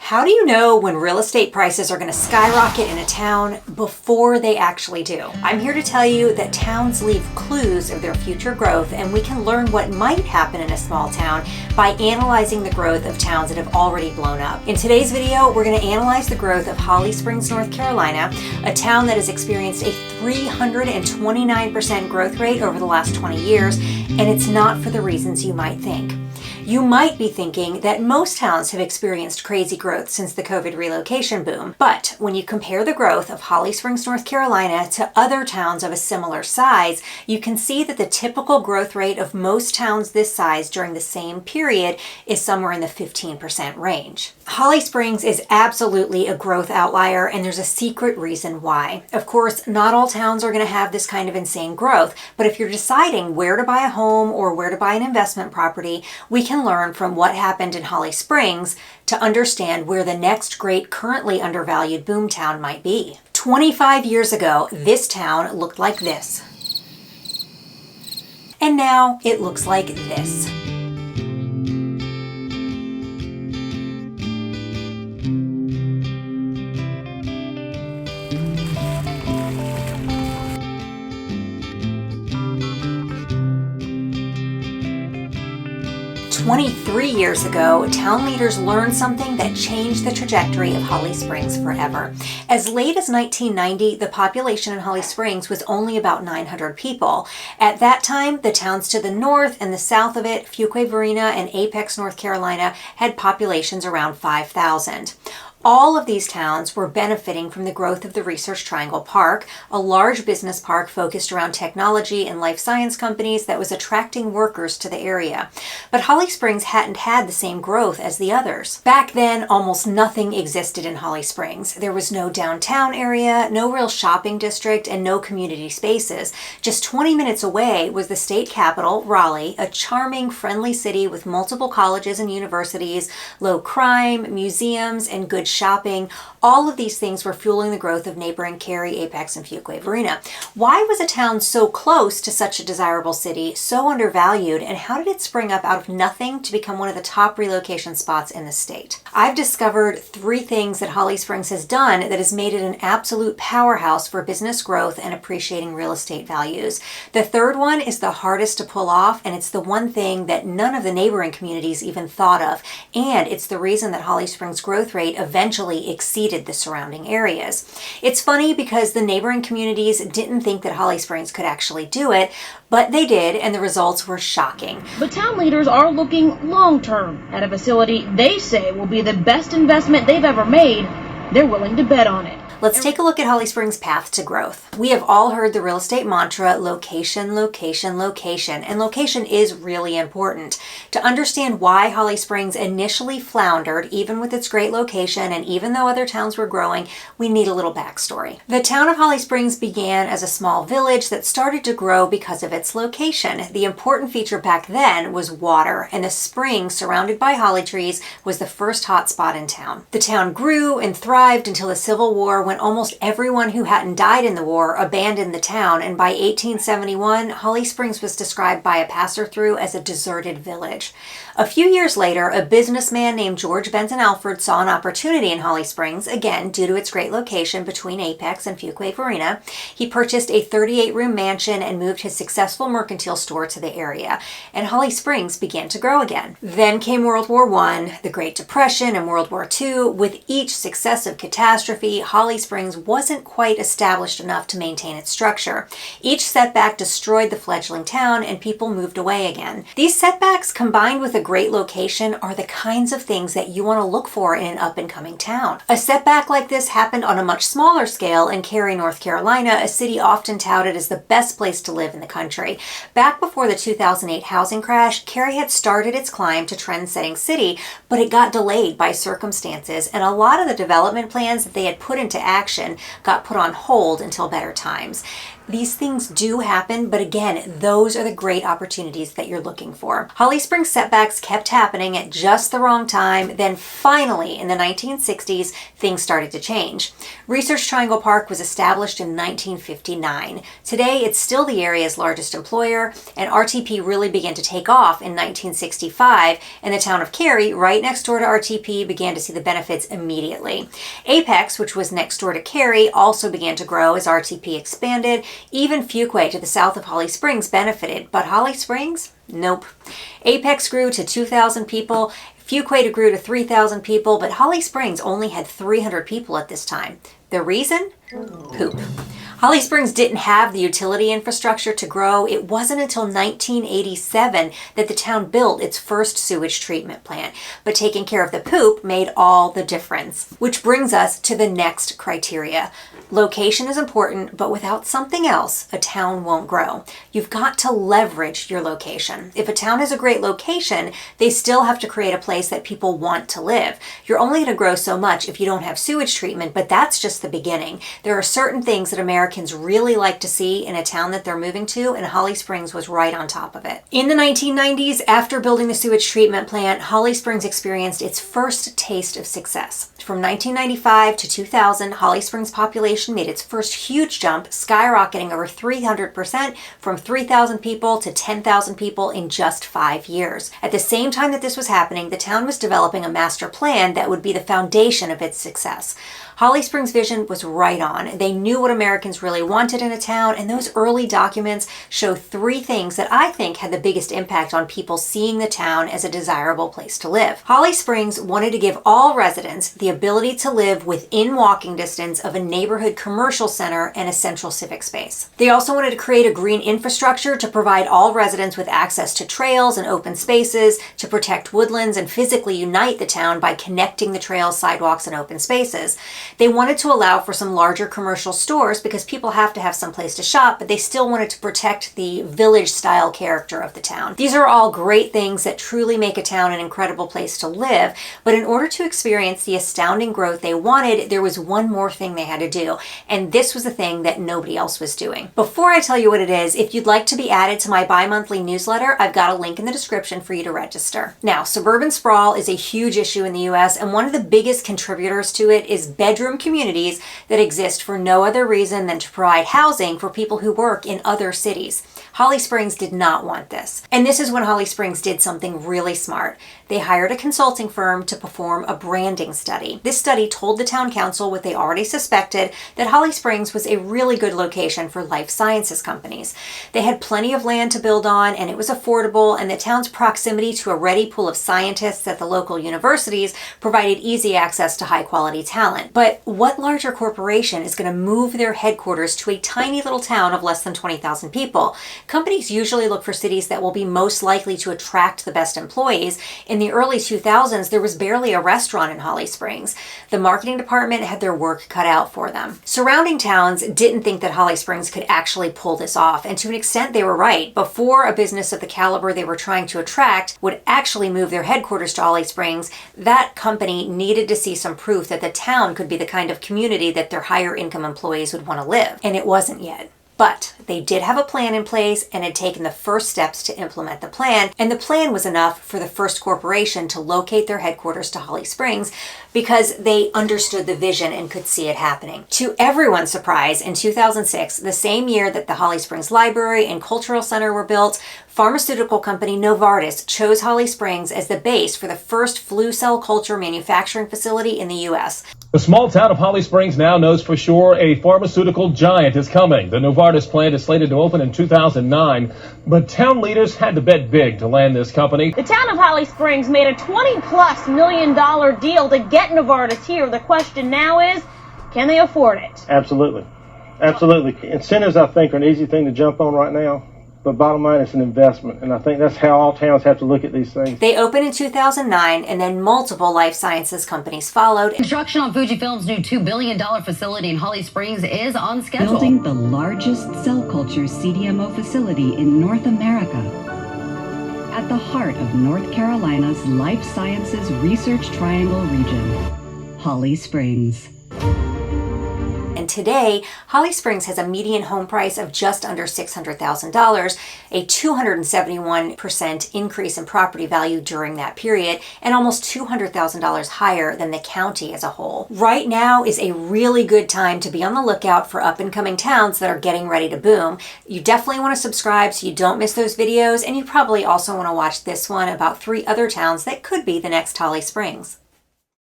How do you know when real estate prices are going to skyrocket in a town before they actually do? I'm here to tell you that towns leave clues of their future growth, and we can learn what might happen in a small town by analyzing the growth of towns that have already blown up. In today's video, we're going to analyze the growth of Holly Springs, North Carolina, a town that has experienced a 329% growth rate over the last 20 years, and it's not for the reasons you might think. You might be thinking that most towns have experienced crazy growth since the COVID relocation boom, but when you compare the growth of Holly Springs, North Carolina to other towns of a similar size, you can see that the typical growth rate of most towns this size during the same period is somewhere in the 15% range. Holly Springs is absolutely a growth outlier, and there's a secret reason why. Of course, not all towns are going to have this kind of insane growth, but if you're deciding where to buy a home or where to buy an investment property, we can learn from what happened in Holly Springs to understand where the next great currently undervalued boomtown might be. 25 years ago, this town looked like this. And now it looks like this. "23 years ago, town leaders learned something that changed the trajectory of Holly Springs forever. As late as 1990, the population in Holly Springs was only about 900 people. At that time, the towns to the north and the south of it, Fuquay-Varina and Apex, North Carolina, had populations around 5,000. All of these towns were benefiting from the growth of the Research Triangle Park, a large business park focused around technology and life science companies that was attracting workers to the area. But Holly Springs hadn't had the same growth as the others. Back then, almost nothing existed in Holly Springs. There was no downtown area, no real shopping district, and no community spaces. Just 20 minutes away was the state capital, Raleigh, a charming, friendly city with multiple colleges and universities, low crime, museums, and good shopping. All of these things were fueling the growth of neighboring Cary, Apex, and Fuquay-Varina. Why was a town so close to such a desirable city so undervalued, and how did it spring up out of nothing to become one of the top relocation spots in the state? I've discovered 3 things that Holly Springs has done that has made it an absolute powerhouse for business growth and appreciating real estate values. The third one is the hardest to pull off, and it's the one thing that none of the neighboring communities even thought of, and it's the reason that Holly Springs' growth rate eventually exceeded the surrounding areas. It's funny because the neighboring communities didn't think that Holly Springs could actually do it, but they did, and the results were shocking. But town leaders are looking long-term at a facility they say will be the best investment they've ever made. They're willing to bet on it. Let's take a look at Holly Springs' path to growth. We have all heard the real estate mantra, location, location, location, and location is really important. To understand why Holly Springs initially floundered, even with its great location, and even though other towns were growing, we need a little backstory. The town of Holly Springs began as a small village that started to grow because of its location. The important feature back then was water, and the spring surrounded by holly trees was the first hot spot in town. The town grew and thrived until the Civil War, when almost everyone who hadn't died in the war abandoned the town, and by 1871, Holly Springs was described by a passer-through as a deserted village. A few years later, a businessman named George Benton Alford saw an opportunity in Holly Springs, again due to its great location between Apex and Fuquay-Varina. He purchased a 38-room mansion and moved his successful mercantile store to the area, and Holly Springs began to grow again. Then came World War I, the Great Depression, and World War II. With each successive catastrophe, Holly Springs wasn't quite established enough to maintain its structure. Each setback destroyed the fledgling town, and people moved away again. These setbacks, combined with a great location, are the kinds of things that you want to look for in an up-and-coming town. A setback like this happened on a much smaller scale in Cary, North Carolina, a city often touted as the best place to live in the country. Back before the 2008 housing crash, Cary had started its climb to trend-setting city, but it got delayed by circumstances, and a lot of the development plans that they had put into action got put on hold until better times. These things do happen, but again, those are the great opportunities that you're looking for. Holly Springs setbacks kept happening at just the wrong time. Then finally, in the 1960s, things started to change. Research Triangle Park was established in 1959. Today, it's still the area's largest employer, and RTP really began to take off in 1965, and the town of Cary, right next door to RTP, began to see the benefits immediately. Apex, which was next door to Cary, also began to grow as RTP expanded. Even Fuquay to the south of Holly Springs benefited, but Holly Springs? Nope. Apex grew to 2,000 people, Fuquay grew to 3,000 people, but Holly Springs only had 300 people at this time. The reason? Poop. Holly Springs didn't have the utility infrastructure to grow. It wasn't until 1987 that the town built its first sewage treatment plant. But taking care of the poop made all the difference. Which brings us to the next criteria. Location is important, but without something else, a town won't grow. You've got to leverage your location. If a town has a great location, they still have to create a place that people want to live. You're only going to grow so much if you don't have sewage treatment, but that's just the beginning. There are certain things that Americans really like to see in a town that they're moving to, and Holly Springs was right on top of it. In the 1990s, after building the sewage treatment plant, Holly Springs experienced its first taste of success. From 1995 to 2000, Holly Springs' population made its first huge jump, skyrocketing over 300% from 3,000 people to 10,000 people in just 5 years. At the same time that this was happening, the town was developing a master plan that would be the foundation of its success. Holly Springs' vision was right on. They knew what Americans really wanted in a town, and those early documents show 3 things that I think had the biggest impact on people seeing the town as a desirable place to live. Holly Springs wanted to give all residents the ability to live within walking distance of a neighborhood commercial center and a central civic space. They also wanted to create a green infrastructure to provide all residents with access to trails and open spaces, to protect woodlands and physically unite the town by connecting the trails, sidewalks, and open spaces. They wanted to allow for some larger commercial stores because people have to have some place to shop, but they still wanted to protect the village-style character of the town. These are all great things that truly make a town an incredible place to live, but in order to experience the astounding growth they wanted, there was one more thing they had to do, and this was the thing that nobody else was doing. Before I tell you what it is, if you'd like to be added to my bi-monthly newsletter, I've got a link in the description for you to register. Now, suburban sprawl is a huge issue in the U.S., and one of the biggest contributors to it is bedroom communities that exist for no other reason than to provide housing for people who work in other cities. Holly Springs did not want this. And this is when Holly Springs did something really smart. They hired a consulting firm to perform a branding study. This study told the town council what they already suspected, that Holly Springs was a really good location for life sciences companies. They had plenty of land to build on, and it was affordable, and the town's proximity to a ready pool of scientists at the local universities provided easy access to high quality talent. But what larger corporation is going to move their headquarters to a tiny little town of less than 20,000 people? Companies usually look for cities that will be most likely to attract the best employees. In the early 2000s, there was barely a restaurant in Holly Springs. The marketing department had their work cut out for them. Surrounding towns didn't think that Holly Springs could actually pull this off, and to an extent they were right. Before a business of the caliber they were trying to attract would actually move their headquarters to Holly Springs, that company needed to see some proof that the town could be the kind of community that their higher income employees would want to live. And it wasn't yet. But they did have a plan in place and had taken the first steps to implement the plan, and the plan was enough for the first corporation to locate their headquarters to Holly Springs because they understood the vision and could see it happening. To everyone's surprise, in 2006, the same year that the Holly Springs Library and Cultural Center were built, pharmaceutical company Novartis chose Holly Springs as the base for the first flu cell culture manufacturing facility in the U.S. The small town of Holly Springs now knows for sure a pharmaceutical giant is coming. The Novartis plant is slated to open in 2009, but town leaders had to bet big to land this company. The town of Holly Springs made a $20+ million deal to get Novartis here. The question now is, can they afford it? Absolutely. Absolutely. Incentives, I think, are an easy thing to jump on right now. But bottom line, it's an investment, and I think that's how all towns have to look at these things. They opened in 2009, and then multiple life sciences companies followed. Construction on Fujifilm's new $2 billion facility in Holly Springs is on schedule. Building the largest cell culture CDMO facility in North America. At the heart of North Carolina's Life Sciences Research Triangle region, Holly Springs. And today, Holly Springs has a median home price of just under $600,000, a 271% increase in property value during that period, and almost $200,000 higher than the county as a whole. Right now is a really good time to be on the lookout for up-and-coming towns that are getting ready to boom. You definitely want to subscribe so you don't miss those videos, and you probably also want to watch this one about 3 other towns that could be the next Holly Springs.